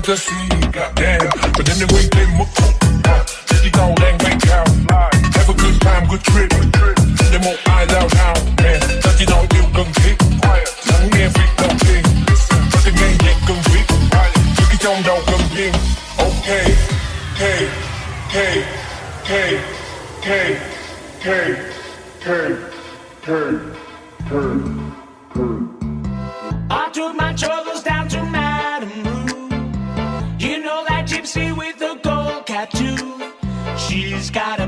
ta xì, goddamn. But then they wait, they mất khúc. Chỉ tao đang bay cao. Have a good time, good trip. Để một ai lao nào, man. Ta chỉ nói điều cần thiết. Lắng nghe việc đầu tiên. Ta sẽ nghe nhạc cần viết. Những cái trong đầu cần riêng. Okay, hey, hey, hey, hey, hey, hey, hey, hey, hey. I took my troubles down to Madame Rue. You know that gypsy with the gold tattoo. She's got a